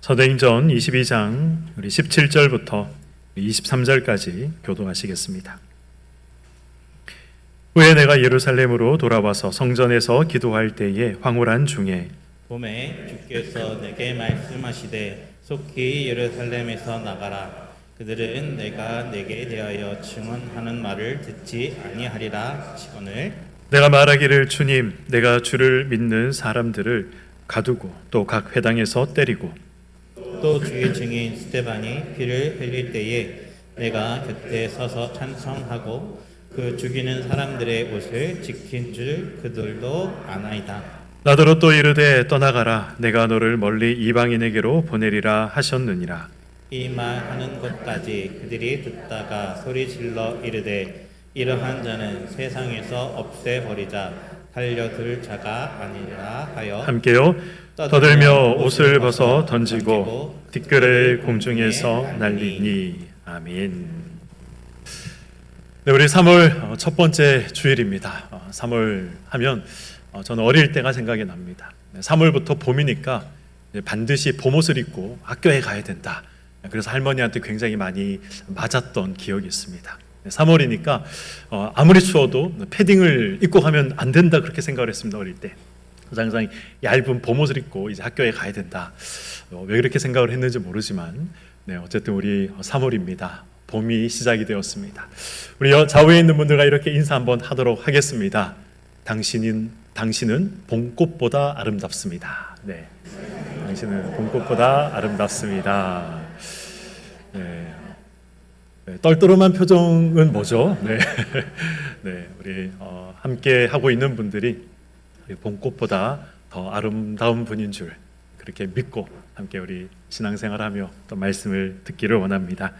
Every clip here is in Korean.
사도행전 22장 우리 17절부터 23절까지 교도하시겠습니다. 후에 내가 예루살렘으로 돌아와서 성전에서 기도할 때에 황홀한 중에 봄에 주께서 내게 말씀하시되 속히 예루살렘에서 나가라. 그들은 내가 내게 대하여 증언하는 말을 듣지 아니하리라 하시거늘 내가 말하기를 주님 내가 주를 믿는 사람들을 가두고 또 각 회당에서 때리고 또 주의 증인 스데반이 피를 흘릴 때에 내가 곁에 서서 찬성하고 그 죽이는 사람들의 옷을 지킨 줄 그들도 아나이다. 나더러 또 이르되 떠나가라 내가 너를 멀리 이방인에게로 보내리라 하셨느니라. 이 말하는 것까지 그들이 듣다가 소리질러 이르되 이러한 자는 세상에서 없애버리자 달려들 자가 아니라 하여 함께요 떠들며 옷을 벗어 던지고 뒷글을 공중에서 날리니. 아멘. 네, 우리 3월 첫 번째 주일입니다. 3월 하면 저는 어릴 때가 생각이 납니다. 3월부터 봄이니까 반드시 봄옷을 입고 학교에 가야 된다. 그래서 할머니한테 굉장히 많이 맞았던 기억이 있습니다. 3월이니까 아무리 추워도 패딩을 입고 가면 안 된다 그렇게 생각을 했습니다. 어릴 때. 항상 얇은 봄옷을 입고 이제 학교에 가야 된다. 왜 그렇게 생각을 했는지 모르지만 네, 어쨌든 우리 3월입니다. 봄이 시작이 되었습니다. 우리 좌우에 있는 분들과 이렇게 인사 한번 하도록 하겠습니다. 당신은 봄꽃보다 아름답습니다. 네, 당신은 봄꽃보다 아름답습니다. 네. 네, 떨떠름한 표정은 뭐죠? 네, 네, 우리 함께 하고 있는 분들이 봄꽃보다 더 아름다운 분인 줄 그렇게 믿고 함께 우리 신앙생활하며 또 말씀을 듣기를 원합니다.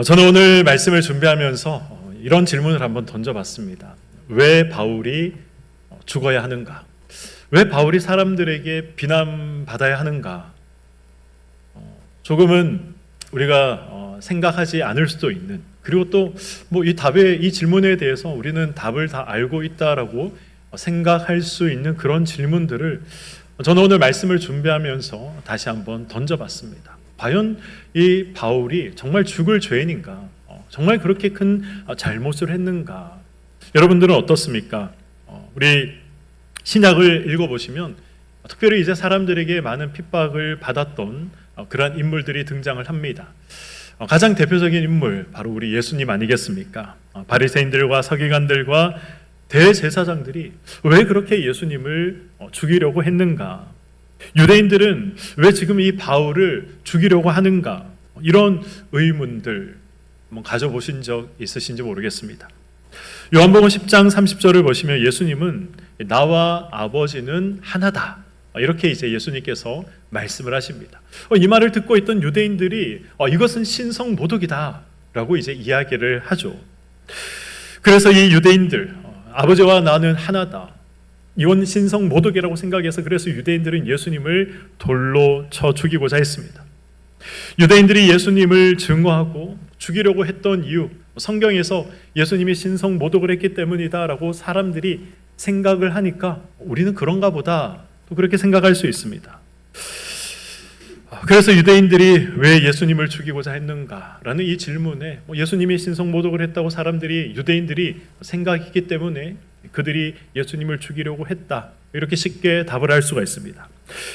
저는 오늘 말씀을 준비하면서 이런 질문을 한번 던져봤습니다. 왜 바울이 죽어야 하는가? 왜 바울이 사람들에게 비난받아야 하는가? 조금은 우리가 생각하지 않을 수도 있는, 그리고 또 뭐 이 질문에 대해서 우리는 답을 다 알고 있다라고 생각할 수 있는 그런 질문들을 저는 오늘 말씀을 준비하면서 다시 한번 던져봤습니다. 과연 이 바울이 정말 죽을 죄인인가? 정말 그렇게 큰 잘못을 했는가? 여러분들은 어떻습니까? 우리 신약을 읽어보시면 특별히 이제 사람들에게 많은 핍박을 받았던 그러한 인물들이 등장을 합니다. 가장 대표적인 인물 바로 우리 예수님 아니겠습니까? 바리새인들과 서기관들과 대제사장들이 왜 그렇게 예수님을 죽이려고 했는가? 유대인들은 왜 지금 이 바울을 죽이려고 하는가? 이런 의문들 한번 가져보신 적 있으신지 모르겠습니다. 요한복음 10장 30절을 보시면 예수님은 나와 아버지는 하나다. 이렇게 이제 예수님께서 말씀을 하십니다. 이 말을 듣고 있던 유대인들이 이것은 신성모독이다 라고 이제 이야기를 하죠. 그래서 이 유대인들 아버지와 나는 하나다, 이건 신성모독이라고 생각해서 그래서 유대인들은 예수님을 돌로 쳐 죽이고자 했습니다. 유대인들이 예수님을 증오하고 죽이려고 했던 이유, 성경에서 예수님이 신성모독을 했기 때문이다 라고 사람들이 생각을 하니까 우리는 그런가 보다 또 그렇게 생각할 수 있습니다. 그래서 유대인들이 왜 예수님을 죽이고자 했는가라는 이 질문에 예수님이 신성모독을 했다고 유대인들이 생각했기 때문에 그들이 예수님을 죽이려고 했다, 이렇게 쉽게 답을 할 수가 있습니다.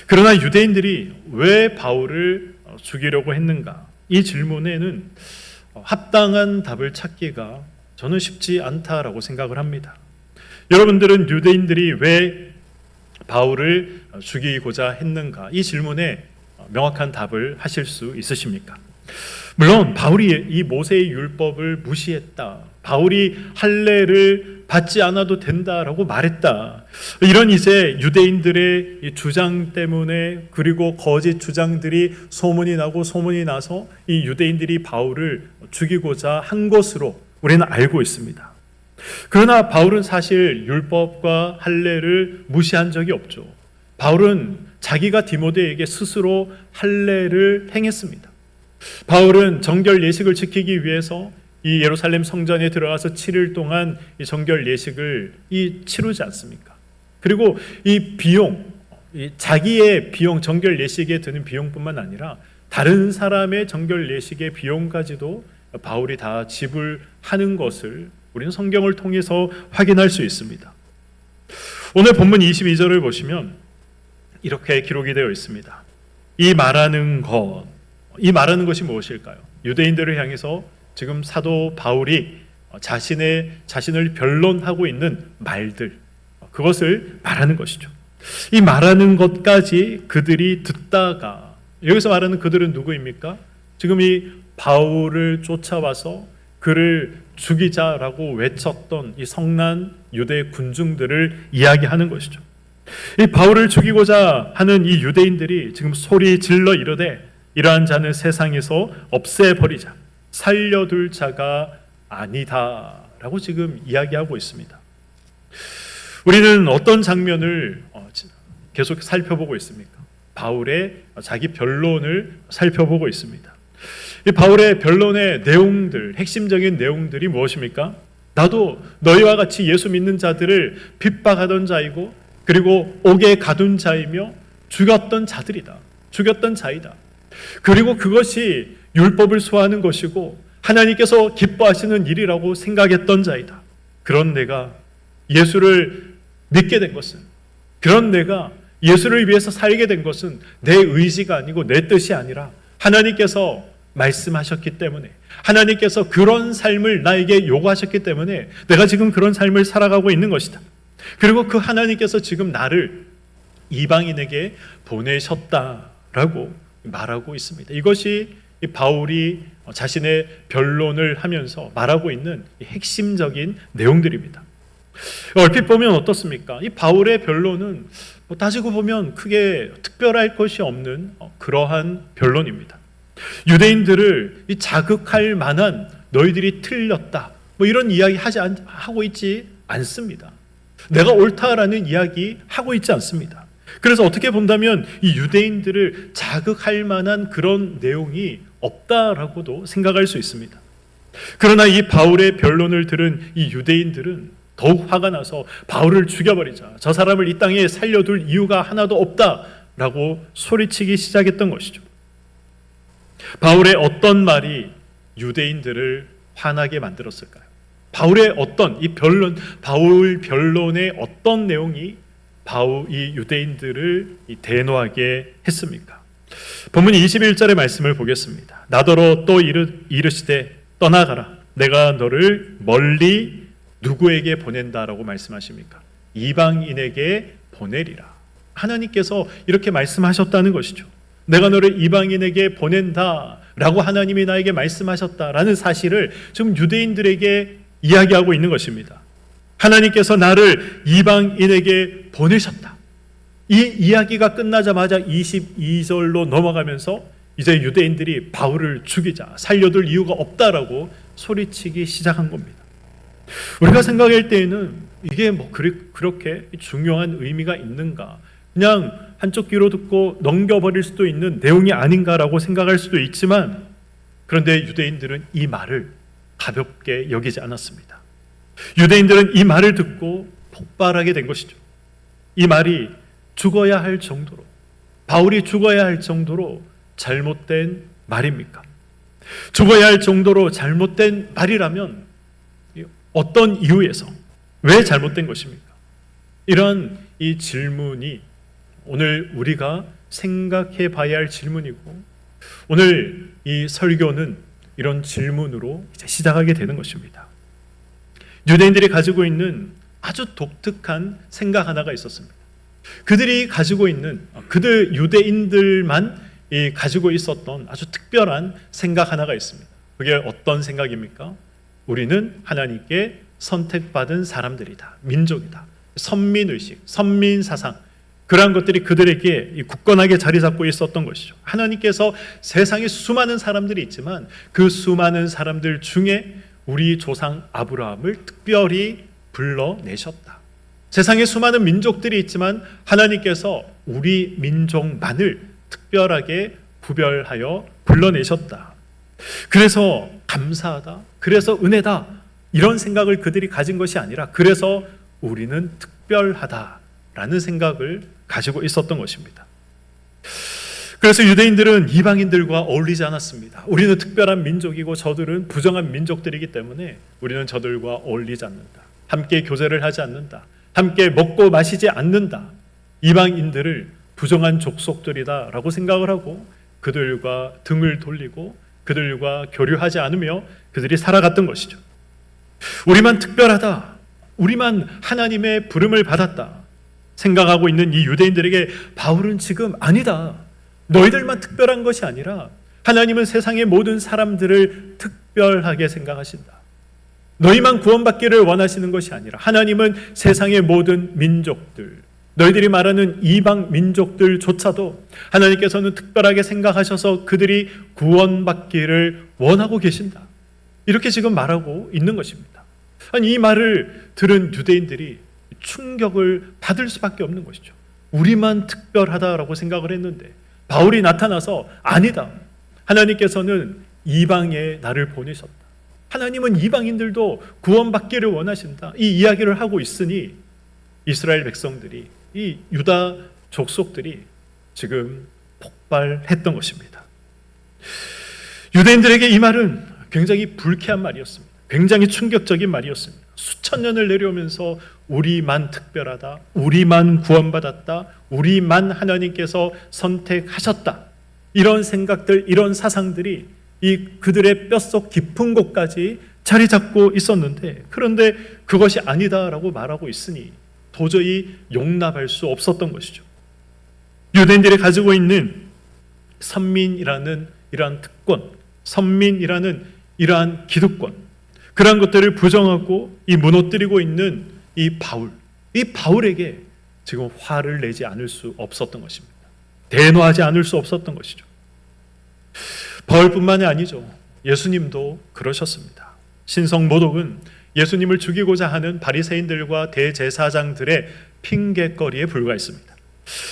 그러나 유대인들이 왜 바울을 죽이려고 했는가, 이 질문에는 합당한 답을 찾기가 저는 쉽지 않다라고 생각을 합니다. 여러분들은 유대인들이 왜 바울을 죽이고자 했는가, 이 질문에 명확한 답을 하실 수 있으십니까? 물론 바울이 이 모세의 율법을 무시했다, 바울이 할례를 받지 않아도 된다라고 말했다, 이런 이제 유대인들의 주장 때문에, 그리고 거짓 주장들이 소문이 나서 이 유대인들이 바울을 죽이고자 한 것으로 우리는 알고 있습니다. 그러나 바울은 사실 율법과 할례를 무시한 적이 없죠. 바울은 자기가 디모데에게 스스로 할례를 행했습니다. 바울은 정결 예식을 지키기 위해서 이 예루살렘 성전에 들어가서 7일 동안 이 정결 예식을 치르지 않습니까? 그리고 이 비용, 이 자기의 비용, 정결 예식에 드는 비용뿐만 아니라 다른 사람의 정결 예식의 비용까지도 바울이 다 지불하는 것을 우리는 성경을 통해서 확인할 수 있습니다. 오늘 본문 22절을 보시면 이렇게 기록이 되어 있습니다. 이 말하는 것이 무엇일까요? 유대인들을 향해서 지금 사도 바울이 자신을 변론하고 있는 말들, 그것을 말하는 것이죠. 이 말하는 것까지 그들이 듣다가, 여기서 말하는 그들은 누구입니까? 지금 이 바울을 쫓아와서 그를 죽이자라고 외쳤던 이 성난 유대 군중들을 이야기하는 것이죠. 이 바울을 죽이고자 하는 이 유대인들이 지금 소리 질러 이르되 이러한 자는 세상에서 없애버리자, 살려둘 자가 아니다 라고 지금 이야기하고 있습니다. 우리는 어떤 장면을 계속 살펴보고 있습니까? 바울의 자기 변론을 살펴보고 있습니다. 이 바울의 변론의 내용들, 핵심적인 내용들이 무엇입니까? 나도 너희와 같이 예수 믿는 자들을 핍박하던 자이고 그리고 옥에 가둔 자이며 죽였던 자이다. 그리고 그것이 율법을 소화하는 것이고 하나님께서 기뻐하시는 일이라고 생각했던 자이다. 그런 내가 예수를 믿게 된 것은, 그런 내가 예수를 위해서 살게 된 것은 내 의지가 아니고 내 뜻이 아니라 하나님께서 말씀하셨기 때문에, 하나님께서 그런 삶을 나에게 요구하셨기 때문에 내가 지금 그런 삶을 살아가고 있는 것이다. 그리고 그 하나님께서 지금 나를 이방인에게 보내셨다라고 말하고 있습니다. 이것이 바울이 자신의 변론을 하면서 말하고 있는 핵심적인 내용들입니다. 얼핏 보면 어떻습니까? 이 바울의 변론은 따지고 보면 크게 특별할 것이 없는 그러한 변론입니다. 유대인들을 자극할 만한 너희들이 틀렸다 이런 이야기 하고 있지 않습니다. 내가 옳다라는 이야기 하고 있지 않습니다. 그래서 어떻게 본다면 이 유대인들을 자극할 만한 그런 내용이 없다라고도 생각할 수 있습니다. 그러나 이 바울의 변론을 들은 이 유대인들은 더욱 화가 나서 바울을 죽여버리자, 저 사람을 이 땅에 살려둘 이유가 하나도 없다라고 소리치기 시작했던 것이죠. 바울의 어떤 말이 유대인들을 화나게 만들었을까요? 바울의 어떤 바울 변론의 어떤 내용이 이 유대인들을 대노하게 했습니까? 본문 21절의 말씀을 보겠습니다. 나더러 또 이르시되 떠나가라, 내가 너를 멀리 누구에게 보낸다라고 말씀하십니까? 이방인에게 보내리라. 하나님께서 이렇게 말씀하셨다는 것이죠. 내가 너를 이방인에게 보낸다라고 하나님이 나에게 말씀하셨다라는 사실을 지금 유대인들에게 이야기하고 있는 것입니다. 하나님께서 나를 이방인에게 보내셨다. 이 이야기가 끝나자마자 22절로 넘어가면서 이제 유대인들이 바울을 죽이자, 살려둘 이유가 없다라고 소리치기 시작한 겁니다. 우리가 생각할 때에는 이게 그렇게 중요한 의미가 있는가, 그냥 한쪽 귀로 듣고 넘겨버릴 수도 있는 내용이 아닌가라고 생각할 수도 있지만, 그런데 유대인들은 이 말을 가볍게 여기지 않았습니다. 유대인들은 이 말을 듣고 폭발하게 된 것이죠. 이 말이 죽어야 할 정도로, 바울이 죽어야 할 정도로 잘못된 말입니까? 죽어야 할 정도로 잘못된 말이라면 어떤 이유에서 왜 잘못된 것입니까? 이런 이 질문이 오늘 우리가 생각해 봐야 할 질문이고, 오늘 이 설교는 이런 질문으로 이제 시작하게 되는 것입니다. 유대인들이 가지고 있는 아주 독특한 생각 하나가 있었습니다. 그들이 가지고 있는, 유대인들만 가지고 있었던 아주 특별한 생각 하나가 있습니다. 그게 어떤 생각입니까? 우리는 하나님께 선택받은 사람들이다, 민족이다. 선민의식, 선민사상, 그러한 것들이 그들에게 굳건하게 자리 잡고 있었던 것이죠. 하나님께서 세상에 수많은 사람들이 있지만 그 수많은 사람들 중에 우리 조상 아브라함을 특별히 불러내셨다. 세상에 수많은 민족들이 있지만 하나님께서 우리 민족만을 특별하게 구별하여 불러내셨다. 그래서 감사하다, 그래서 은혜다, 이런 생각을 그들이 가진 것이 아니라 그래서 우리는 특별하다라는 생각을 가지고 있었던 것입니다. 그래서 유대인들은 이방인들과 어울리지 않았습니다. 우리는 특별한 민족이고 저들은 부정한 민족들이기 때문에 우리는 저들과 어울리지 않는다. 함께 교제를 하지 않는다. 함께 먹고 마시지 않는다. 이방인들을 부정한 족속들이다라고 생각을 하고 그들과 등을 돌리고 그들과 교류하지 않으며 그들이 살아갔던 것이죠. 우리만 특별하다. 우리만 하나님의 부름을 받았다. 생각하고 있는 이 유대인들에게 바울은 지금 아니다. 너희들만 특별한 것이 아니라 하나님은 세상의 모든 사람들을 특별하게 생각하신다. 너희만 구원받기를 원하시는 것이 아니라 하나님은 세상의 모든 민족들, 너희들이 말하는 이방 민족들조차도 하나님께서는 특별하게 생각하셔서 그들이 구원받기를 원하고 계신다. 이렇게 지금 말하고 있는 것입니다. 아니, 이 말을 들은 유대인들이 충격을 받을 수밖에 없는 것이죠. 우리만 특별하다라고 생각을 했는데 바울이 나타나서 아니다. 하나님께서는 이방에 나를 보내셨다. 하나님은 이방인들도 구원받기를 원하신다. 이 이야기를 하고 있으니 이스라엘 백성들이, 이 유다 족속들이 지금 폭발했던 것입니다. 유대인들에게 이 말은 굉장히 불쾌한 말이었습니다. 굉장히 충격적인 말이었습니다. 수천 년을 내려오면서 우리만 특별하다, 우리만 구원받았다, 우리만 하나님께서 선택하셨다, 이런 생각들, 이런 사상들이 이 그들의 뼛속 깊은 곳까지 자리 잡고 있었는데, 그런데 그것이 아니다라고 말하고 있으니 도저히 용납할 수 없었던 것이죠. 유대인들이 가지고 있는 선민이라는 이러한 특권, 선민이라는 이러한 기득권, 그러한 것들을 부정하고 이 무너뜨리고 있는 이 바울에게 지금 화를 내지 않을 수 없었던 것입니다. 대노하지 않을 수 없었던 것이죠. 바울뿐만이 아니죠. 예수님도 그러셨습니다. 신성 모독은 예수님을 죽이고자 하는 바리새인들과 대제사장들의 핑계거리에 불과했습니다.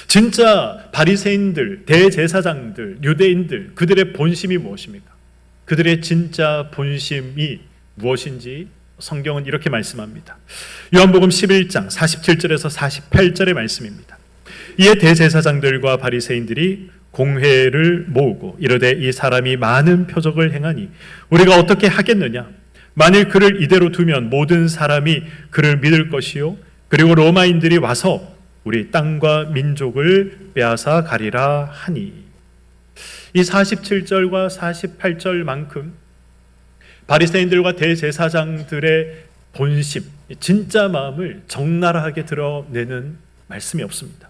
진짜 바리새인들, 대제사장들, 유대인들, 그들의 본심이 무엇입니까? 그들의 진짜 본심이 무엇인지 성경은 이렇게 말씀합니다. 요한복음 11장 47절에서 48절의 말씀입니다. 이에 대제사장들과 바리새인들이 공회를 모으고 이르되 이 사람이 많은 표적을 행하니 우리가 어떻게 하겠느냐? 만일 그를 이대로 두면 모든 사람이 그를 믿을 것이요, 그리고 로마인들이 와서 우리 땅과 민족을 빼앗아 가리라 하니. 이 47절과 48절만큼 바리새인들과 대제사장들의 본심, 진짜 마음을 적나라하게 드러내는 말씀이 없습니다.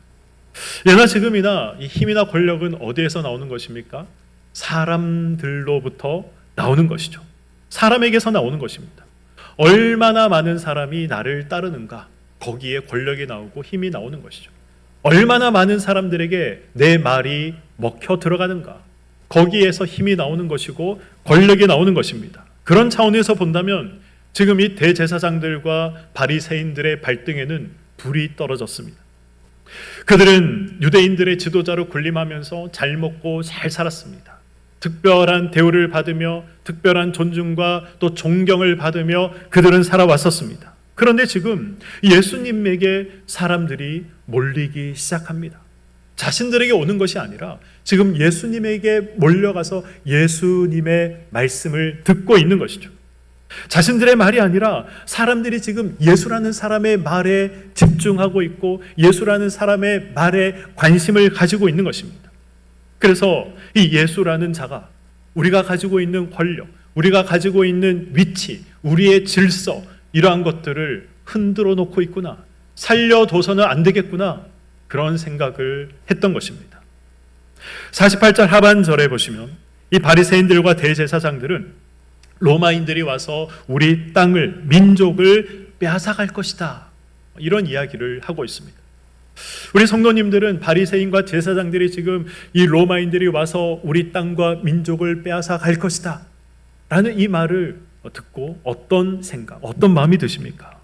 예나 지금이나 이 힘이나 권력은 어디에서 나오는 것입니까? 사람들로부터 나오는 것이죠. 사람에게서 나오는 것입니다. 얼마나 많은 사람이 나를 따르는가, 거기에 권력이 나오고 힘이 나오는 것이죠. 얼마나 많은 사람들에게 내 말이 먹혀 들어가는가, 거기에서 힘이 나오는 것이고 권력이 나오는 것입니다. 그런 차원에서 본다면 지금 이 대제사장들과 바리새인들의 발등에는 불이 떨어졌습니다. 그들은 유대인들의 지도자로 군림하면서 잘 먹고 잘 살았습니다. 특별한 대우를 받으며 특별한 존중과 또 존경을 받으며 그들은 살아왔었습니다. 그런데 지금 예수님에게 사람들이 몰리기 시작합니다. 자신들에게 오는 것이 아니라 지금 예수님에게 몰려가서 예수님의 말씀을 듣고 있는 것이죠. 자신들의 말이 아니라 사람들이 지금 예수라는 사람의 말에 집중하고 있고 예수라는 사람의 말에 관심을 가지고 있는 것입니다. 그래서 이 예수라는 자가 우리가 가지고 있는 권력, 우리가 가지고 있는 위치, 우리의 질서, 이러한 것들을 흔들어 놓고 있구나, 살려둬서는 안 되겠구나, 그런 생각을 했던 것입니다. 48절 하반절에 보시면 이 바리새인들과 대제사장들은 로마인들이 와서 우리 땅을, 민족을 빼앗아갈 것이다, 이런 이야기를 하고 있습니다. 우리 성도님들은 바리새인과 제사장들이 지금 이 로마인들이 와서 우리 땅과 민족을 빼앗아갈 것이다 라는 이 말을 듣고 어떤 생각, 어떤 마음이 드십니까?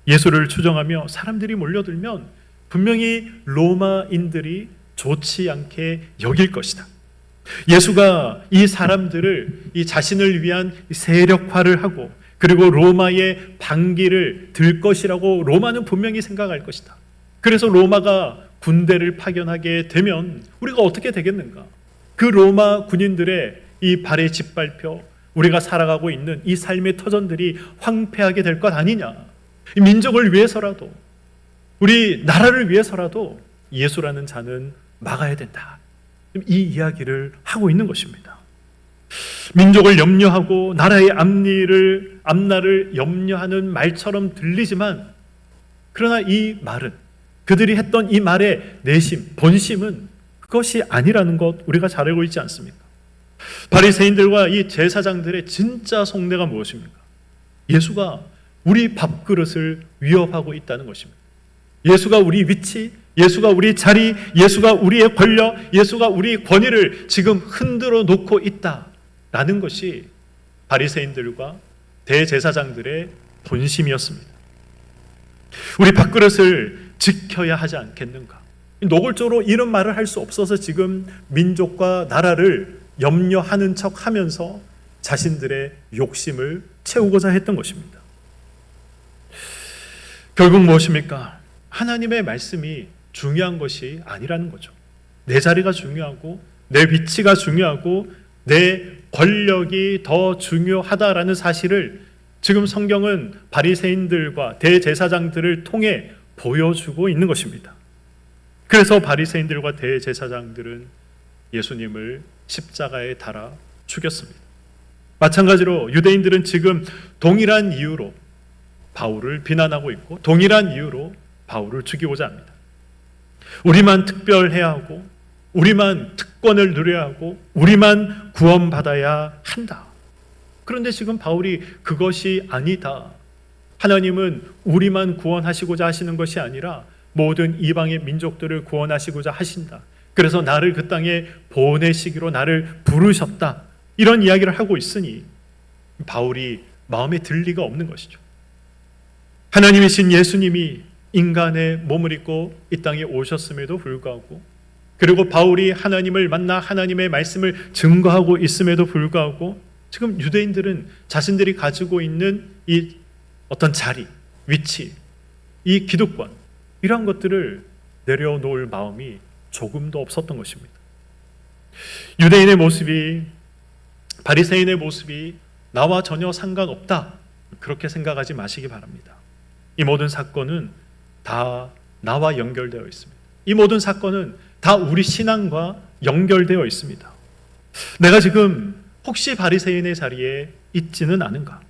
예수를 추정하며 사람들이 몰려들면 분명히 로마인들이 좋지 않게 여길 것이다. 예수가 이 사람들을 이 자신을 위한 세력화를 하고 그리고 로마의 반기를 들 것이라고 로마는 분명히 생각할 것이다. 그래서 로마가 군대를 파견하게 되면 우리가 어떻게 되겠는가? 그 로마 군인들의 이 발에 짓밟혀 우리가 살아가고 있는 이 삶의 터전들이 황폐하게 될 것 아니냐? 이 민족을 위해서라도, 우리 나라를 위해서라도 예수라는 자는 막아야 된다. 이 이야기를 하고 있는 것입니다. 민족을 염려하고 나라의 앞날을 염려하는 말처럼 들리지만, 그러나 이 말은, 그들이 했던 이 말의 내심, 본심은 그것이 아니라는 것 우리가 잘 알고 있지 않습니까? 바리새인들과 이 제사장들의 진짜 속내가 무엇입니까? 예수가 우리 밥그릇을 위협하고 있다는 것입니다. 예수가 우리 위치, 예수가 우리 자리, 예수가 우리의 권력, 예수가 우리 권위를 지금 흔들어 놓고 있다라는 것이 바리새인들과 대제사장들의 본심이었습니다. 우리 밥그릇을 지켜야 하지 않겠는가? 노골적으로 이런 말을 할 수 없어서 지금 민족과 나라를 염려하는 척 하면서 자신들의 욕심을 채우고자 했던 것입니다. 결국 무엇입니까? 하나님의 말씀이 중요한 것이 아니라는 거죠. 내 자리가 중요하고 내 위치가 중요하고 내 권력이 더 중요하다라는 사실을 지금 성경은 바리새인들과 대제사장들을 통해 보여주고 있는 것입니다. 그래서 바리새인들과 대제사장들은 예수님을 십자가에 달아 죽였습니다. 마찬가지로 유대인들은 지금 동일한 이유로 바울을 비난하고 있고 동일한 이유로 바울을 죽이고자 합니다. 우리만 특별해야 하고 우리만 특권을 누려야 하고 우리만 구원받아야 한다. 그런데 지금 바울이 그것이 아니다. 하나님은 우리만 구원하시고자 하시는 것이 아니라 모든 이방의 민족들을 구원하시고자 하신다. 그래서 나를 그 땅에 보내시기로 나를 부르셨다. 이런 이야기를 하고 있으니 바울이 마음에 들 리가 없는 것이죠. 하나님이신 예수님이 인간의 몸을 입고 이 땅에 오셨음에도 불구하고, 그리고 바울이 하나님을 만나 하나님의 말씀을 증거하고 있음에도 불구하고 지금 유대인들은 자신들이 가지고 있는 이 어떤 자리, 위치, 이 기득권, 이런 것들을 내려놓을 마음이 조금도 없었던 것입니다. 유대인의 모습이, 바리새인의 모습이 나와 전혀 상관없다, 그렇게 생각하지 마시기 바랍니다. 이 모든 사건은 다 나와 연결되어 있습니다. 이 모든 사건은 다 우리 신앙과 연결되어 있습니다. 내가 지금 혹시 바리새인의 자리에 있지는 않은가?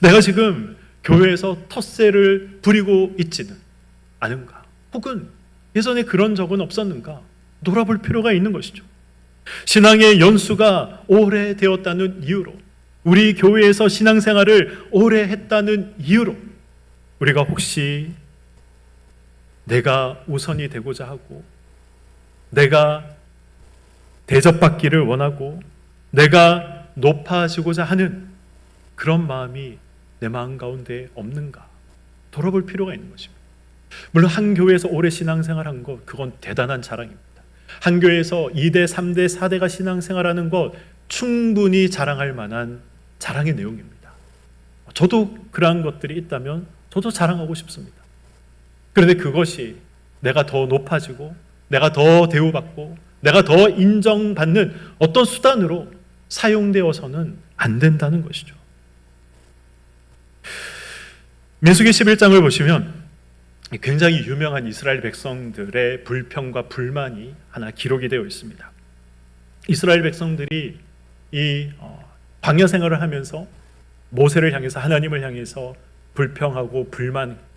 내가 지금 교회에서 텃세를 부리고 있지는 않은가? 혹은 예전에 그런 적은 없었는가? 돌아볼 필요가 있는 것이죠. 신앙의 연수가 오래되었다는 이유로, 우리 교회에서 신앙생활을 오래 했다는 이유로 우리가 혹시 내가 우선이 되고자 하고 내가 대접받기를 원하고 내가 높아지고자 하는 그런 마음이 내 마음 가운데 없는가? 돌아볼 필요가 있는 것입니다. 물론 한 교회에서 오래 신앙생활한 것, 그건 대단한 자랑입니다. 한 교회에서 2대, 3대, 4대가 신앙생활하는 것 충분히 자랑할 만한 자랑의 내용입니다. 저도 그러한 것들이 있다면 저도 자랑하고 싶습니다. 그런데 그것이 내가 더 높아지고 내가 더 대우받고 내가 더 인정받는 어떤 수단으로 사용되어서는 안 된다는 것이죠. 민수기 11장을 보시면 굉장히 유명한 이스라엘 백성들의 불평과 불만이 하나 기록이 되어 있습니다. 이스라엘 백성들이 이 광야 생활을 하면서 모세를 향해서, 하나님을 향해서 불평하고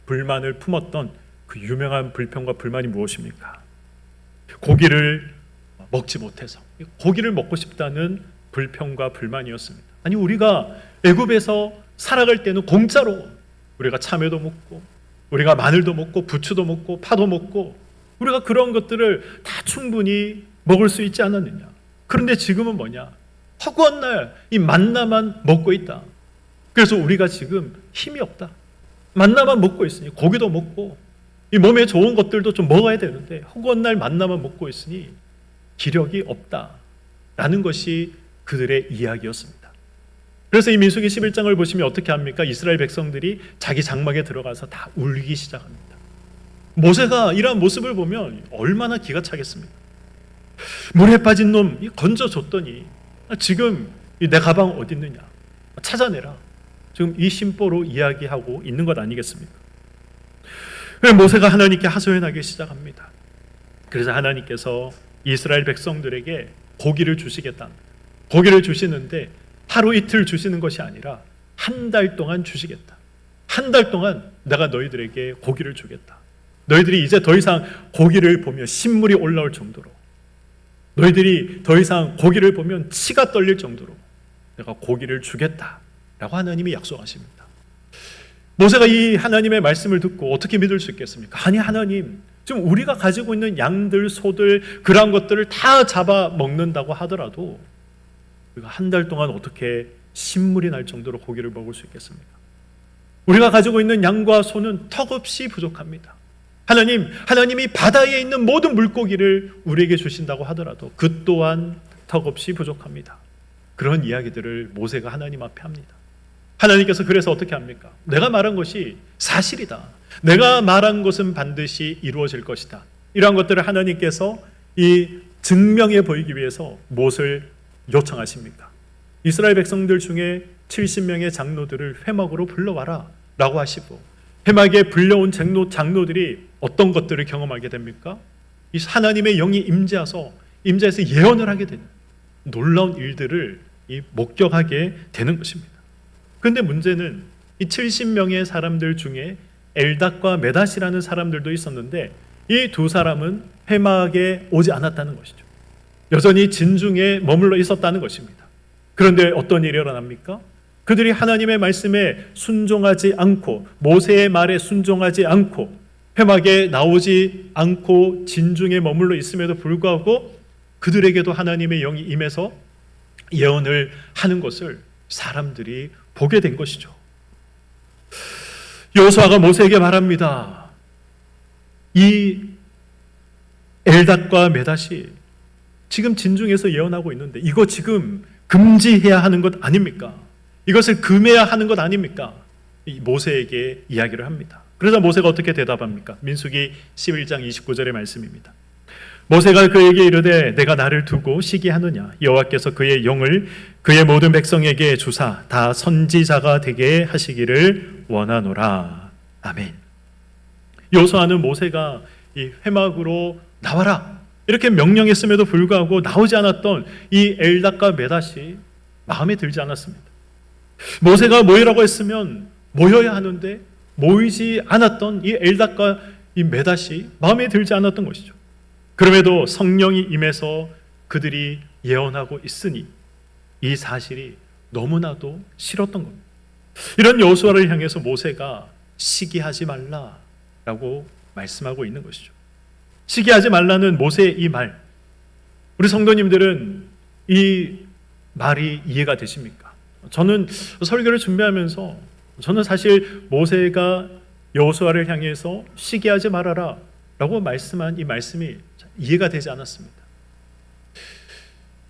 불만을 품었던 그 유명한 불평과 불만이 무엇입니까? 고기를 먹지 못해서, 고기를 먹고 싶다는 불평과 불만이었습니다. 아니, 우리가 애굽에서 살아갈 때는 공짜로 우리가 참외도 먹고 우리가 마늘도 먹고 부추도 먹고 파도 먹고 우리가 그런 것들을 다 충분히 먹을 수 있지 않았느냐? 그런데 지금은 뭐냐? 허구한 날 이 만나만 먹고 있다. 그래서 우리가 지금 힘이 없다. 만나만 먹고 있으니, 고기도 먹고 이 몸에 좋은 것들도 좀 먹어야 되는데 허구한 날 만나만 먹고 있으니 기력이 없다라는 것이 그들의 이야기였습니다. 그래서 이 민수기 11장을 보시면 어떻게 합니까? 이스라엘 백성들이 자기 장막에 들어가서 다 울기 시작합니다. 모세가 이러한 모습을 보면 얼마나 기가 차겠습니까? 물에 빠진 놈 건져줬더니 지금 내 가방 어디 있느냐 찾아내라. 지금 이 심보로 이야기하고 있는 것 아니겠습니까? 모세가 하나님께 하소연하기 시작합니다. 그래서 하나님께서 이스라엘 백성들에게 고기를 주시겠다. 고기를 주시는데 하루 이틀 주시는 것이 아니라 한 달 동안 주시겠다. 한 달 동안 내가 너희들에게 고기를 주겠다. 너희들이 이제 더 이상 고기를 보면 신물이 올라올 정도로, 너희들이 더 이상 고기를 보면 치가 떨릴 정도로 내가 고기를 주겠다라고 하나님이 약속하십니다. 모세가 이 하나님의 말씀을 듣고 어떻게 믿을 수 있겠습니까? 아니 하나님, 지금 우리가 가지고 있는 양들, 소들 그러한 것들을 다 잡아 먹는다고 하더라도 우리가 한 달 동안 어떻게 신물이 날 정도로 고기를 먹을 수 있겠습니까? 우리가 가지고 있는 양과 소는 턱없이 부족합니다. 하나님이 바다에 있는 모든 물고기를 우리에게 주신다고 하더라도 그 또한 턱없이 부족합니다. 그런 이야기들을 모세가 하나님 앞에 합니다. 하나님께서 그래서 어떻게 합니까? 내가 말한 것이 사실이다. 내가 말한 것은 반드시 이루어질 것이다. 이러한 것들을 하나님께서 이 증명해 보이기 위해서 무엇을 요청하십니까? 이스라엘 백성들 중에 70명의 장로들을 회막으로 불러와라 라고 하시고, 회막에 불려온 장로들이 어떤 것들을 경험하게 됩니까? 이 하나님의 영이 임재해서 예언을 하게 되는 놀라운 일들을 목격하게 되는 것입니다. 그런데 문제는 이 70명의 사람들 중에 엘닷과 메닷이라는 사람들도 있었는데 이 두 사람은 회막에 오지 않았다는 것이죠. 여전히 진중에 머물러 있었다는 것입니다. 그런데 어떤 일이 일어납니까? 그들이 하나님의 말씀에 순종하지 않고, 모세의 말에 순종하지 않고, 회막에 나오지 않고 진중에 머물러 있음에도 불구하고 그들에게도 하나님의 영이 임해서 예언을 하는 것을 사람들이 보게 된 것이죠. 여호수아가 모세에게 말합니다. 이 엘닷과 메닷이 지금 진중에서 예언하고 있는데 이거 지금 금지해야 하는 것 아닙니까? 이것을 금해야 하는 것 아닙니까? 이 모세에게 이야기를 합니다. 그래서 모세가 어떻게 대답합니까? 민수기 11장 29절의 말씀입니다. 모세가 그에게 이르되 내가 나를 두고 시기하느냐? 여호와께서 그의 영을 그의 모든 백성에게 주사 다 선지자가 되게 하시기를 원하노라. 아멘. 여호수아는 모세가 이 회막으로 나와라 이렇게 명령했음에도 불구하고 나오지 않았던 이 엘닷과 메닷이 마음에 들지 않았습니다. 모세가 모이라고 했으면 모여야 하는데 모이지 않았던 이 엘닷과 이 메닷이 마음에 들지 않았던 것이죠. 그럼에도 성령이 임해서 그들이 예언하고 있으니 이 사실이 너무나도 싫었던 겁니다. 이런 여호수아를 향해서 모세가 시기하지 말라라고 말씀하고 있는 것이죠. 시기하지 말라는 모세의 이 말, 우리 성도님들은 이 말이 이해가 되십니까? 저는 설교를 준비하면서 저는 사실 모세가 여호수아를 향해서 시기하지 말아라 라고 말씀한 이 말씀이 이해가 되지 않았습니다.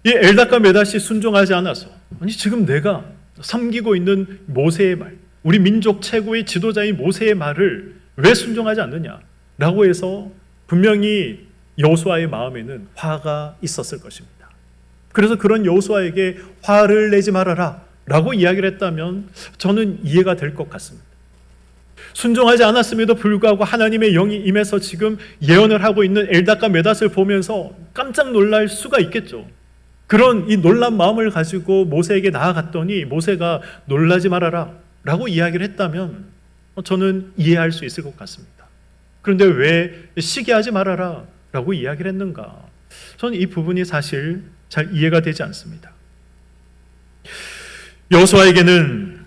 이 엘닷과 메닷이 순종하지 않아서, 아니 지금 내가 섬기고 있는 모세의 말, 우리 민족 최고의 지도자인 모세의 말을 왜 순종하지 않느냐 라고 해서 분명히 여호수아의 마음에는 화가 있었을 것입니다. 그래서 그런 여호수아에게 화를 내지 말아라 라고 이야기를 했다면 저는 이해가 될 것 같습니다. 순종하지 않았음에도 불구하고 하나님의 영이 임해서 지금 예언을 하고 있는 엘닷과 메닷을 보면서 깜짝 놀랄 수가 있겠죠. 그런 이 놀란 마음을 가지고 모세에게 나아갔더니 모세가 놀라지 말아라 라고 이야기를 했다면 저는 이해할 수 있을 것 같습니다. 그런데 왜 시기하지 말아라 라고 이야기를 했는가? 저는 이 부분이 사실 잘 이해가 되지 않습니다. 여호수아에게는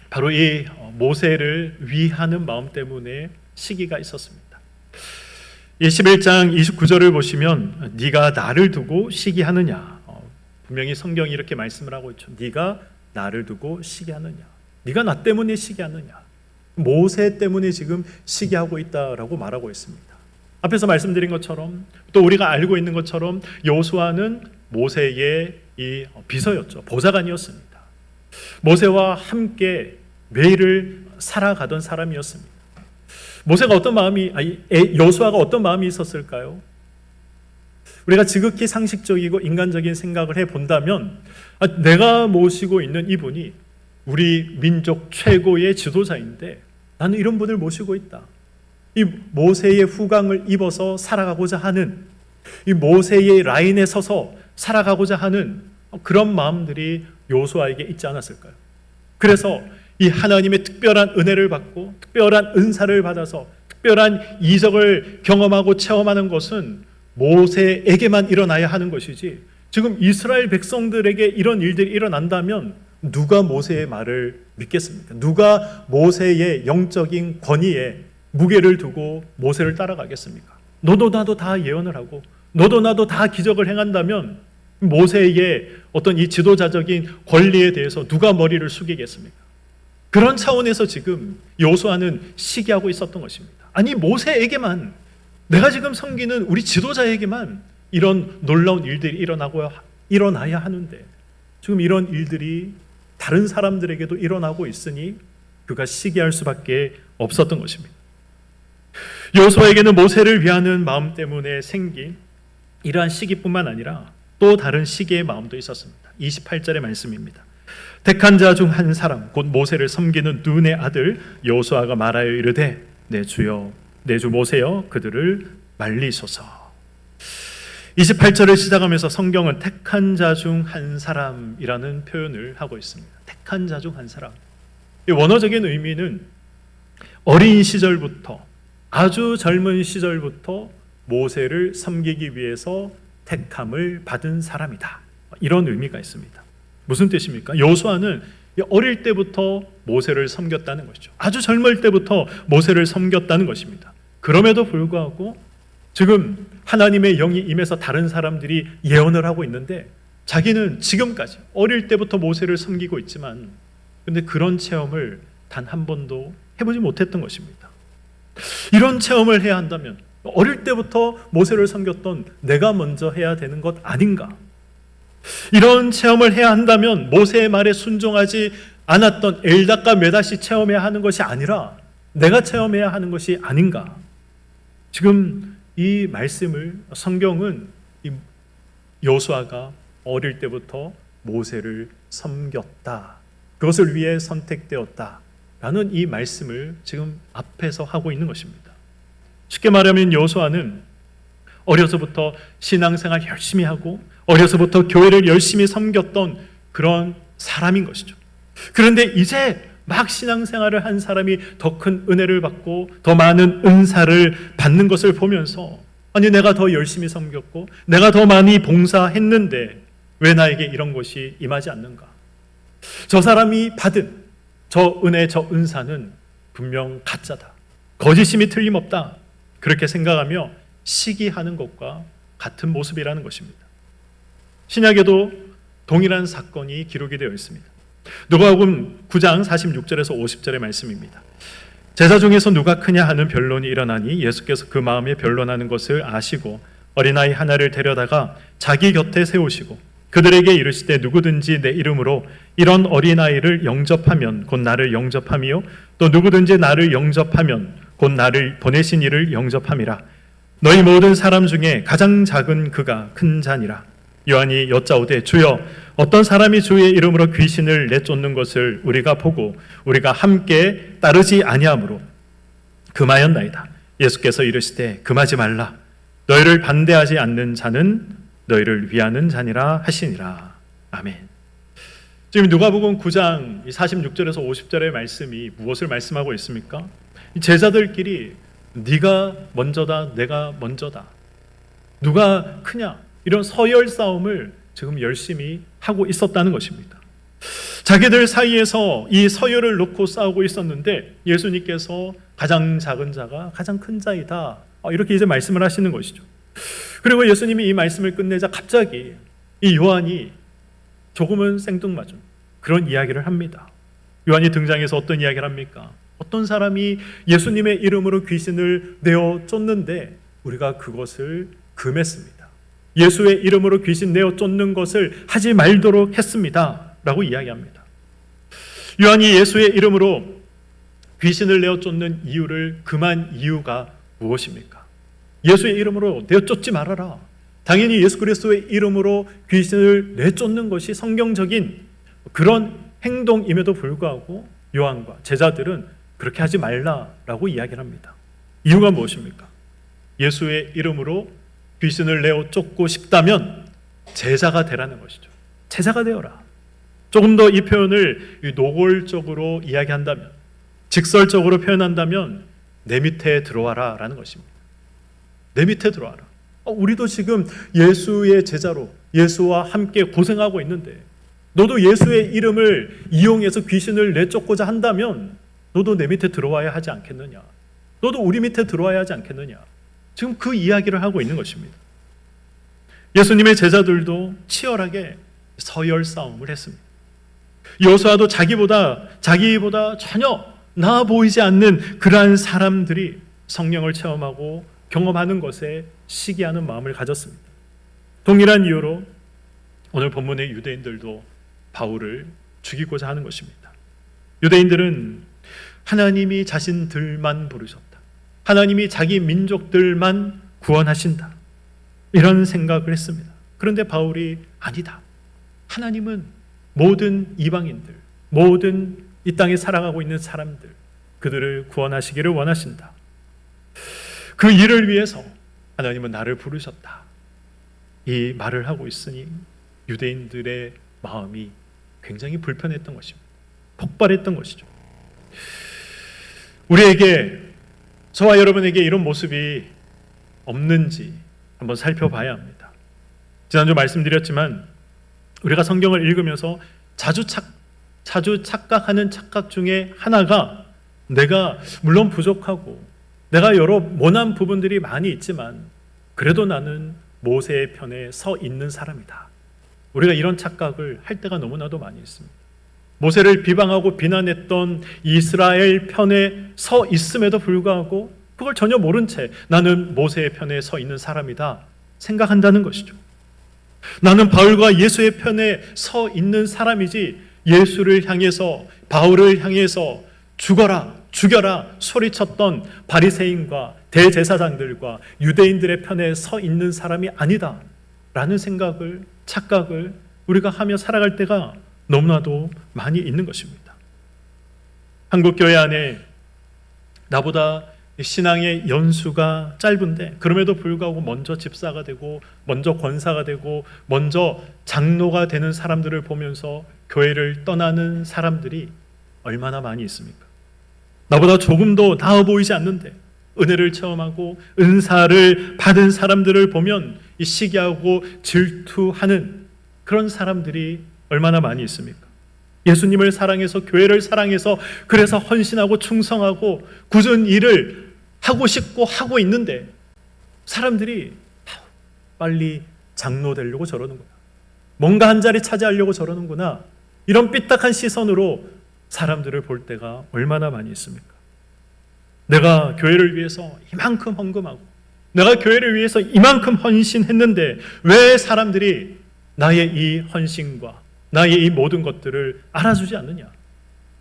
바로 이 모세를 위하는 마음 때문에 시기가 있었습니다. 11장 29절을 보시면 네가 나를 두고 시기하느냐, 분명히 성경이 이렇게 말씀을 하고 있죠. 네가 나를 두고 시기하느냐, 네가 나 때문에 시기하느냐, 모세 때문에 지금 시기하고 있다라고 말하고 있습니다. 앞에서 말씀드린 것처럼 또 우리가 알고 있는 것처럼 여호수아는 모세의 이 비서였죠. 보좌관이었습니다. 모세와 함께 매일을 살아가던 사람이었습니다. 모세가 어떤 마음이, 여호수아가 어떤 마음이 있었을까요? 우리가 지극히 상식적이고 인간적인 생각을 해본다면 내가 모시고 있는 이분이 우리 민족 최고의 지도자인데 나는 이런 분을 모시고 있다. 이 모세의 후광을 입어서 살아가고자 하는, 이 모세의 라인에 서서 살아가고자 하는 그런 마음들이 여호수아에게 있지 않았을까요? 그래서 이 하나님의 특별한 은혜를 받고 특별한 은사를 받아서 특별한 이적을 경험하고 체험하는 것은 모세에게만 일어나야 하는 것이지, 지금 이스라엘 백성들에게 이런 일들이 일어난다면 누가 모세의 말을 믿겠습니까? 누가 모세의 영적인 권위에 무게를 두고 모세를 따라가겠습니까? 너도 나도 다 예언을 하고 너도 나도 다 기적을 행한다면 모세의 어떤 이 지도자적인 권리에 대해서 누가 머리를 숙이겠습니까? 그런 차원에서 지금 여호수아는 시기하고 있었던 것입니다. 아니, 모세에게만, 내가 지금 섬기는 우리 지도자에게만 이런 놀라운 일들이 일어나야 하는데 지금 이런 일들이 다른 사람들에게도 일어나고 있으니 그가 시기할 수밖에 없었던 것입니다. 여호수아에게는 모세를 위하는 마음 때문에 생긴 이러한 시기뿐만 아니라 또 다른 시기의 마음도 있었습니다. 28절의 말씀입니다. 택한 자 중 한 사람 곧 모세를 섬기는 눈의 아들 여호수아가 말하여 이르되 내 주여 내 주 모세여 그들을 말리소서. 28절을 시작하면서 성경은 택한 자 중 한 사람이라는 표현을 하고 있습니다. 택한 자 중 한 사람. 이 원어적인 의미는 어린 시절부터, 아주 젊은 시절부터 모세를 섬기기 위해서 택함을 받은 사람이다, 이런 의미가 있습니다. 무슨 뜻입니까? 여호수아는 어릴 때부터 모세를 섬겼다는 것이죠. 아주 젊을 때부터 모세를 섬겼다는 것입니다. 그럼에도 불구하고 지금 하나님의 영이 임해서 다른 사람들이 예언을 하고 있는데 자기는 지금까지 어릴 때부터 모세를 섬기고 있지만 근데 그런 체험을 단 한 번도 해보지 못했던 것입니다. 이런 체험을 해야 한다면 어릴 때부터 모세를 섬겼던 내가 먼저 해야 되는 것 아닌가? 이런 체험을 해야 한다면 모세의 말에 순종하지 않았던 엘닷과 메닷이 체험해야 하는 것이 아니라 내가 체험해야 하는 것이 아닌가? 지금 이 말씀을, 성경은 여호수아가 어릴 때부터 모세를 섬겼다, 그것을 위해 선택되었다 라는 이 말씀을 지금 앞에서 하고 있는 것입니다. 쉽게 말하면 여호수아는 어려서부터 신앙생활 열심히 하고 어려서부터 교회를 열심히 섬겼던 그런 사람인 것이죠. 그런데 이제 막 신앙생활을 한 사람이 더 큰 은혜를 받고 더 많은 은사를 받는 것을 보면서 아니, 내가 더 열심히 섬겼고 내가 더 많이 봉사했는데 왜 나에게 이런 것이 임하지 않는가? 저 사람이 받은 저 은혜, 저 은사는 분명 가짜다, 거짓임이 틀림없다, 그렇게 생각하며 시기하는 것과 같은 모습이라는 것입니다. 신약에도 동일한 사건이 기록이 되어 있습니다. 누가복음 9장 46절에서 50절의 말씀입니다. 제자 중에서 누가 크냐 하는 변론이 일어나니 예수께서 그 마음에 변론하는 것을 아시고 어린아이 하나를 데려다가 자기 곁에 세우시고 그들에게 이르시되 누구든지 내 이름으로 이런 어린아이를 영접하면 곧 나를 영접함이요 또 누구든지 나를 영접하면 곧 나를 보내신 이를 영접함이라. 너희 모든 사람 중에 가장 작은 그가 큰 자니라. 요한이 여짜오되 주여 어떤 사람이 주의 이름으로 귀신을 내쫓는 것을 우리가 보고 우리가 함께 따르지 아니하므로 금하였나이다. 예수께서 이르시되 금하지 말라. 너희를 반대하지 않는 자는 너희를 위하는 자니라 하시니라. 아멘. 지금 누가복음 9장 46절에서 50절의 말씀이 무엇을 말씀하고 있습니까? 제자들끼리 네가 먼저다, 내가 먼저다, 누가 크냐, 이런 서열 싸움을 지금 열심히 하고 있었다는 것입니다. 자기들 사이에서 이 서열을 놓고 싸우고 있었는데 예수님께서 가장 작은 자가 가장 큰 자이다, 이렇게 이제 말씀을 하시는 것이죠. 그리고 예수님이 이 말씀을 끝내자 갑자기 이 요한이 조금은 생뚱맞은 그런 이야기를 합니다. 요한이 등장해서 어떤 이야기를 합니까? 어떤 사람이 예수님의 이름으로 귀신을 내어 쫓는데 우리가 그것을 금했습니다. 예수의 이름으로 귀신 내어 쫓는 것을 하지 말도록 했습니다 라고 이야기합니다. 요한이 예수의 이름으로 귀신을 내어 쫓는 이유를 금한 이유가 무엇입니까? 예수의 이름으로 내어 쫓지 말아라. 당연히 예수 그리스도의 이름으로 귀신을 내쫓는 것이 성경적인 그런 행동임에도 불구하고 요한과 제자들은 그렇게 하지 말라라고 이야기를 합니다. 이유가 무엇입니까? 예수의 이름으로 귀신을 내어 쫓고 싶다면 제자가 되라는 것이죠. 제자가 되어라. 조금 더 이 표현을 노골적으로 이야기한다면, 직설적으로 표현한다면 내 밑에 들어와라 라는 것입니다. 내 밑에 들어와라. 우리도 지금 예수의 제자로 예수와 함께 고생하고 있는데 너도 예수의 이름을 이용해서 귀신을 내쫓고자 한다면 너도 내 밑에 들어와야 하지 않겠느냐. 너도 우리 밑에 들어와야 하지 않겠느냐. 지금 그 이야기를 하고 있는 것입니다. 예수님의 제자들도 치열하게 서열 싸움을 했습니다. 여호수아도 자기보다 전혀 나아 보이지 않는 그러한 사람들이 성령을 체험하고 경험하는 것에 시기하는 마음을 가졌습니다. 동일한 이유로 오늘 본문의 유대인들도 바울을 죽이고자 하는 것입니다. 유대인들은 하나님이 자신들만 부르셨다. 하나님이 자기 민족들만 구원하신다. 이런 생각을 했습니다. 그런데 바울이 아니다. 하나님은 모든 이방인들, 모든 이 땅에 살아가고 있는 사람들, 그들을 구원하시기를 원하신다. 그 일을 위해서 하나님은 나를 부르셨다. 이 말을 하고 있으니 유대인들의 마음이 굉장히 불편했던 것입니다. 폭발했던 것이죠. 우리에게, 저와 여러분에게 이런 모습이 없는지 한번 살펴봐야 합니다. 지난주 말씀드렸지만 우리가 성경을 읽으면서 자주 착각하는 착각 중에 하나가 내가 물론 부족하고 내가 여러 모난 부분들이 많이 있지만 그래도 나는 모세의 편에 서 있는 사람이다. 우리가 이런 착각을 할 때가 너무나도 많이 있습니다. 모세를 비방하고 비난했던 이스라엘 편에 서 있음에도 불구하고 그걸 전혀 모른 채 나는 모세의 편에 서 있는 사람이다 생각한다는 것이죠. 나는 바울과 예수의 편에 서 있는 사람이지 예수를 향해서, 바울을 향해서 죽어라, 죽여라 소리쳤던 바리새인과 대제사장들과 유대인들의 편에 서 있는 사람이 아니다 라는 생각을, 착각을 우리가 하며 살아갈 때가 너무나도 많이 있는 것입니다. 한국교회 안에 나보다 신앙의 연수가 짧은데 그럼에도 불구하고 먼저 집사가 되고 먼저 권사가 되고 먼저 장로가 되는 사람들을 보면서 교회를 떠나는 사람들이 얼마나 많이 있습니까? 나보다 조금 더 나아 보이지 않는데 은혜를 체험하고 은사를 받은 사람들을 보면 이 시기하고 질투하는 그런 사람들이 얼마나 많이 있습니까? 예수님을 사랑해서, 교회를 사랑해서, 그래서 헌신하고 충성하고 굳은 일을 하고 싶고 하고 있는데 사람들이 빨리 장로 되려고 저러는구나, 뭔가 한 자리 차지하려고 저러는구나, 이런 삐딱한 시선으로 사람들을 볼 때가 얼마나 많이 있습니까? 내가 교회를 위해서 이만큼 헌금하고 내가 교회를 위해서 이만큼 헌신했는데 왜 사람들이 나의 이 헌신과 나의 이 모든 것들을 알아주지 않느냐?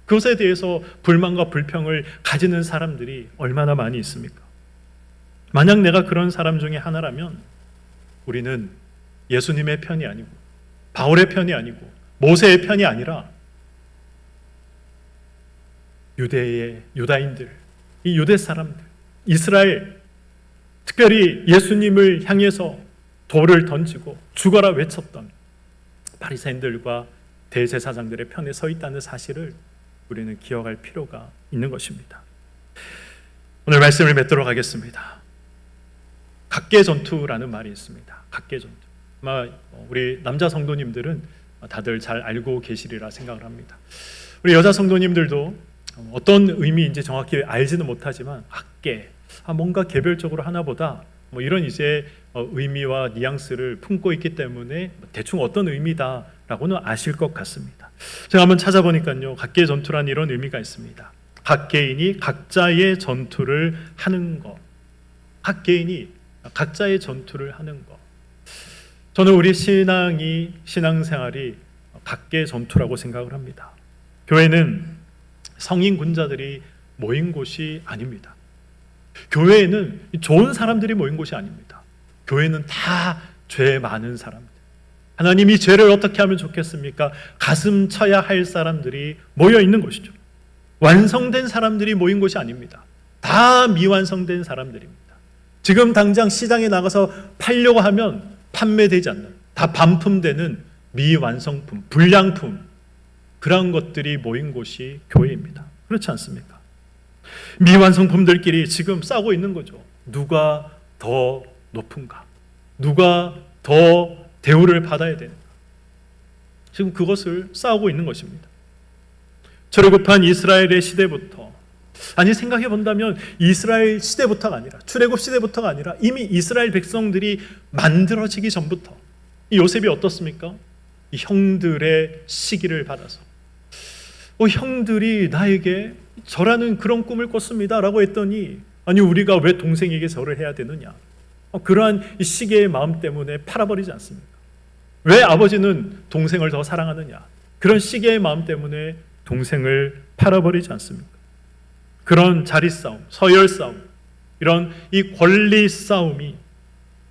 그것에 대해서 불만과 불평을 가지는 사람들이 얼마나 많이 있습니까? 만약 내가 그런 사람 중에 하나라면 우리는 예수님의 편이 아니고 바울의 편이 아니고 모세의 편이 아니라 유다인들, 이 유대 사람들, 이스라엘, 특별히 예수님을 향해서 돌을 던지고 죽어라 외쳤던 바리새인들과 대제사장들의 편에 서 있다는 사실을 우리는 기억할 필요가 있는 것입니다. 오늘 말씀을 맺도록 하겠습니다. 각계 전투라는 말이 있습니다. 각계 전투. 아마 우리 남자 성도님들은 다들 잘 알고 계시리라 생각을 합니다. 우리 여자 성도님들도 어떤 의미인지 정확히 알지는 못하지만 각계, 뭔가 개별적으로 하나보다 이런 이제 의미와 뉘앙스를 품고 있기 때문에 대충 어떤 의미다라고는 아실 것 같습니다. 제가 한번 찾아보니까요, 각계 전투란 이런 의미가 있습니다. 각계인이 각자의 전투를 하는 것. 각계인이 각자의 전투를 하는 것. 저는 우리 신앙생활이 각계 전투라고 생각을 합니다. 교회는 성인 군자들이 모인 곳이 아닙니다. 교회에는 좋은 사람들이 모인 곳이 아닙니다. 교회는 다 죄 많은 사람들, 하나님이 죄를 어떻게 하면 좋겠습니까? 가슴 쳐야 할 사람들이 모여 있는 곳이죠. 완성된 사람들이 모인 곳이 아닙니다. 다 미완성된 사람들입니다. 지금 당장 시장에 나가서 팔려고 하면 판매되지 않는, 다 반품되는 미완성품, 불량품, 그런 것들이 모인 곳이 교회입니다. 그렇지 않습니까? 미완성품들끼리 지금 싸우고 있는 거죠. 누가 더 높은가? 누가 더 대우를 받아야 되는가? 지금 그것을 싸우고 있는 것입니다. 출애굽한 이스라엘의 시대부터, 아니 생각해 본다면 이스라엘 시대부터가 아니라, 출애굽 시대부터가 아니라 이미 이스라엘 백성들이 만들어지기 전부터 이 요셉이 어떻습니까? 이 형들의 시기를 받아서 형들이 나에게 저라는 그런 꿈을 꿨습니다 라고 했더니, 아니 우리가 왜 동생에게 절을 해야 되느냐, 그러한 이 시기의 마음 때문에 팔아버리지 않습니까? 왜 아버지는 동생을 더 사랑하느냐, 그런 시기의 마음 때문에 동생을 팔아버리지 않습니까? 그런 자리 싸움, 서열 싸움, 이런 이 권리 싸움이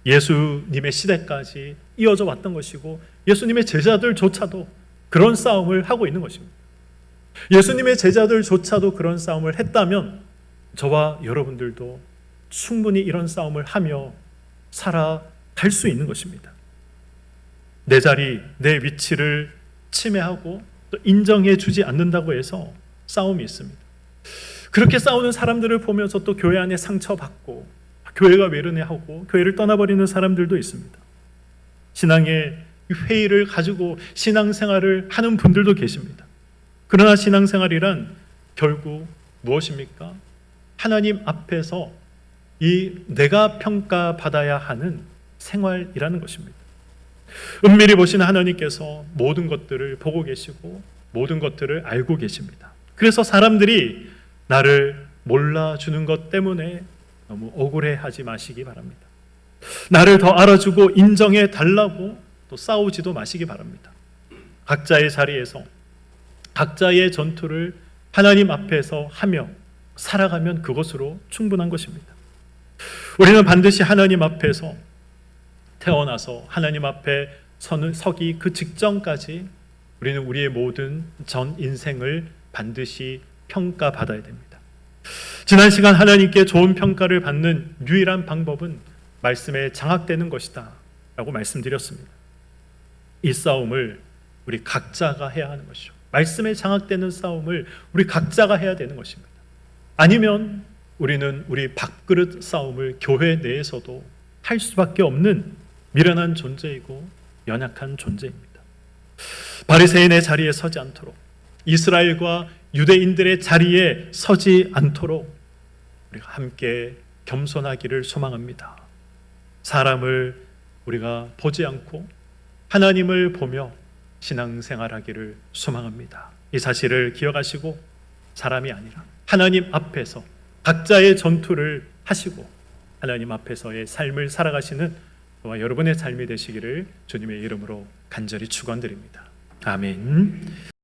예수님의 시대까지 이어져 왔던 것이고, 예수님의 제자들조차도 그런 싸움을 하고 있는 것입니다. 예수님의 제자들조차도 그런 싸움을 했다면 저와 여러분들도 충분히 이런 싸움을 하며 살아갈 수 있는 것입니다. 내 자리, 내 위치를 침해하고 또 인정해 주지 않는다고 해서 싸움이 있습니다. 그렇게 싸우는 사람들을 보면서 또 교회 안에 상처받고 교회가 외르네하고 교회를 떠나버리는 사람들도 있습니다. 신앙의 회의를 가지고 신앙생활을 하는 분들도 계십니다. 그러나 신앙생활이란 결국 무엇입니까? 하나님 앞에서 이 내가 평가받아야 하는 생활이라는 것입니다. 은밀히 보시는 하나님께서 모든 것들을 보고 계시고 모든 것들을 알고 계십니다. 그래서 사람들이 나를 몰라주는 것 때문에 너무 억울해하지 마시기 바랍니다. 나를 더 알아주고 인정해 달라고 또 싸우지도 마시기 바랍니다. 각자의 자리에서 각자의 전투를 하나님 앞에서 하며 살아가면 그것으로 충분한 것입니다. 우리는 반드시 하나님 앞에서 태어나서 하나님 앞에 서기 그 직전까지 우리는 우리의 모든 전 인생을 반드시 평가받아야 됩니다. 지난 시간 하나님께 좋은 평가를 받는 유일한 방법은 말씀에 장악되는 것이다 라고 말씀드렸습니다. 이 싸움을 우리 각자가 해야 하는 것이죠. 말씀에 장악되는 싸움을 우리 각자가 해야 되는 것입니다. 아니면 우리는 우리 밥그릇 싸움을 교회 내에서도 할 수밖에 없는 미련한 존재이고 연약한 존재입니다. 바리새인의 자리에 서지 않도록, 이스라엘과 유대인들의 자리에 서지 않도록 우리가 함께 겸손하기를 소망합니다. 사람을 우리가 보지 않고 하나님을 보며 신앙생활하기를 소망합니다. 이 사실을 기억하시고 사람이 아니라 하나님 앞에서 각자의 전투를 하시고 하나님 앞에서의 삶을 살아가시는 저와 여러분의 삶이 되시기를 주님의 이름으로 간절히 축원드립니다. 아멘.